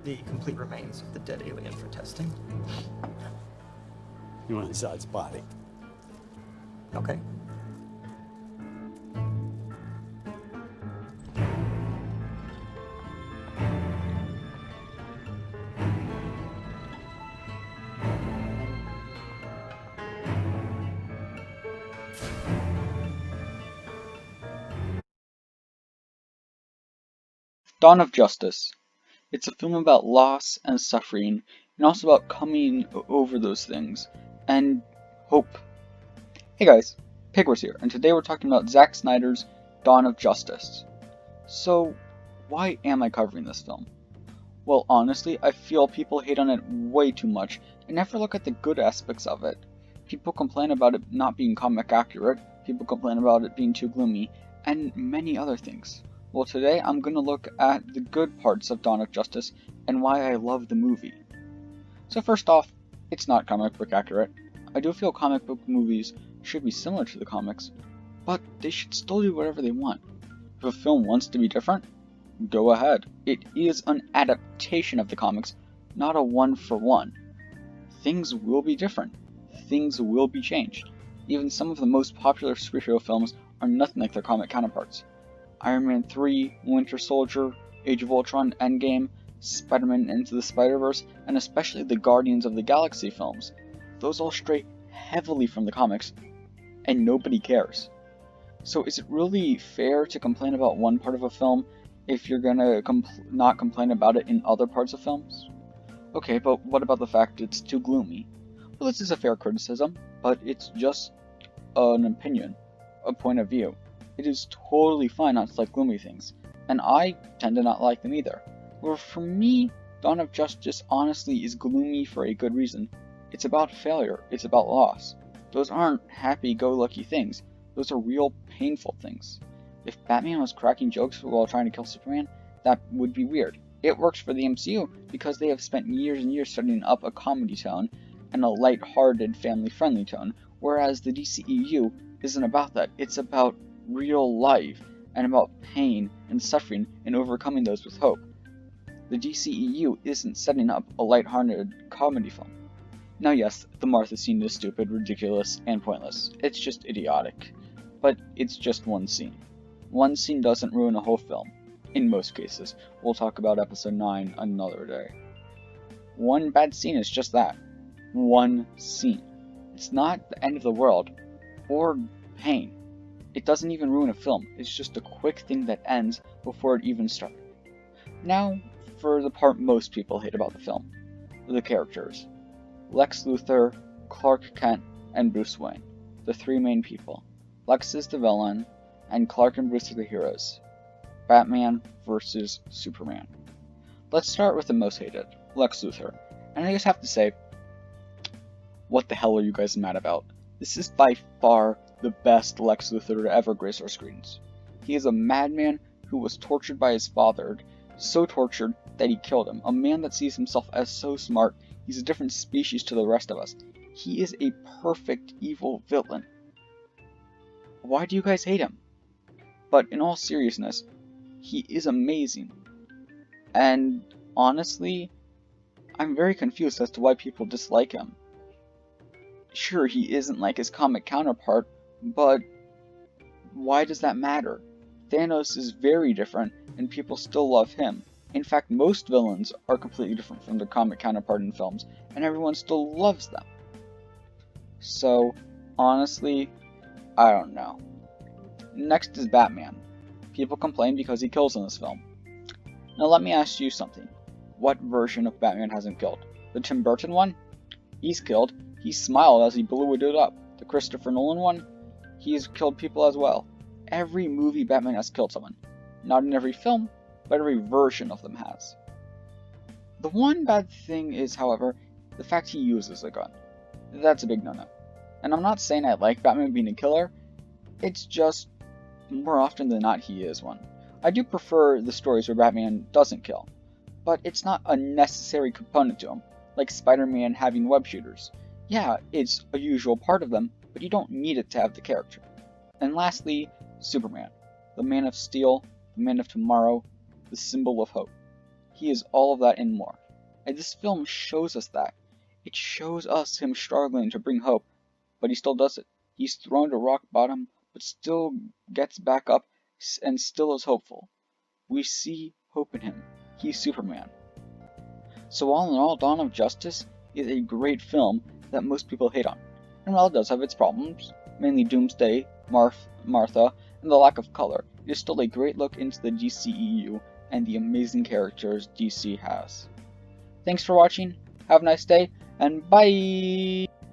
The complete remains of the dead alien for testing. You want Zod's body? Okay. Dawn of Justice. It's a film about loss and suffering, and also about coming over those things, and hope. Hey guys, Pigworth here, and today we're talking about Zack Snyder's Dawn of Justice. So, why am I covering this film? Well, honestly, I feel people hate on it way too much, and never look at the good aspects of it. People complain about it not being comic accurate, people complain about it being too gloomy, and many other things. Well, today I'm going to look at the good parts of Dawn of Justice and why I love the movie. So first off, it's not comic book accurate. I do feel comic book movies should be similar to the comics, but they should still do whatever they want. If a film wants to be different, go ahead. It is an adaptation of the comics, not a one-for-one. Things will be different. Things will be changed. Even some of the most popular superhero films are nothing like their comic counterparts. Iron Man 3, Winter Soldier, Age of Ultron, Endgame, Spider-Man Into the Spider-Verse, and especially the Guardians of the Galaxy films. Those all stray heavily from the comics, and nobody cares. So is it really fair to complain about one part of a film if you're gonna not complain about it in other parts of films? Okay, but what about the fact it's too gloomy? Well, this is a fair criticism, but it's just an opinion, a point of view. It is totally fine not to like gloomy things, and I tend to not like them either. Where for me, Dawn of Justice honestly is gloomy for a good reason. It's about failure, it's about loss. Those aren't happy-go-lucky things, those are real painful things. If Batman was cracking jokes while trying to kill Superman, that would be weird. It works for the MCU because they have spent years and years setting up a comedy tone and a light-hearted, family-friendly tone, whereas the DCEU isn't about that. It's about real life and about pain and suffering and overcoming those with hope. The DCEU isn't setting up a light-hearted comedy film. Now yes, the Martha scene is stupid, ridiculous, and pointless. It's just idiotic. But it's just one scene. One scene doesn't ruin a whole film. In most cases. We'll talk about episode 9 another day. One bad scene is just that. One scene. It's not the end of the world, or pain. It doesn't even ruin a film, it's just a quick thing that ends before it even started. Now, for the part most people hate about the film. The characters. Lex Luthor, Clark Kent, and Bruce Wayne. The three main people. Lex is the villain, and Clark and Bruce are the heroes. Batman versus Superman. Let's start with the most hated, Lex Luthor. And I just have to say, what the hell are you guys mad about? This is by far the best Lex Luthor to ever grace our screens. He is a madman who was tortured by his father, so tortured that he killed him. A man that sees himself as so smart, he's a different species to the rest of us. He is a perfect evil villain. Why do you guys hate him? But in all seriousness, he is amazing. And honestly, I'm very confused as to why people dislike him. Sure, he isn't like his comic counterpart, but why does that matter? Thanos is very different, and people still love him. In fact, most villains are completely different from their comic counterpart in films, and everyone still loves them. So, honestly, I don't know. Next is Batman. People complain because he kills in this film. Now let me ask you something. What version of Batman hasn't killed? The Tim Burton one? He's killed. He smiled as he blew a dude up. The Christopher Nolan one? He's killed people as well. Every movie Batman has killed someone. Not in every film, but every version of them has. The one bad thing is, however, the fact he uses a gun. That's a big no-no. And I'm not saying I like Batman being a killer, it's just, more often than not he is one. I do prefer the stories where Batman doesn't kill, but it's not a necessary component to him, like Spider-Man having web shooters. Yeah, it's a usual part of them, but you don't need it to have the character. And lastly, Superman. The Man of Steel, the Man of Tomorrow, the symbol of hope. he is all of that and more. And this film shows us that. It shows us him struggling to bring hope, but he still does it. He's thrown to rock bottom, but still gets back up and still is hopeful. We see hope in him. He's Superman. So all in all, Dawn of Justice is a great film that most people hate on. And while it does have its problems, mainly Doomsday, Martha, and the lack of color, it is still a great look into the DCEU and the amazing characters DC has. Thanks for watching, have a nice day, and bye!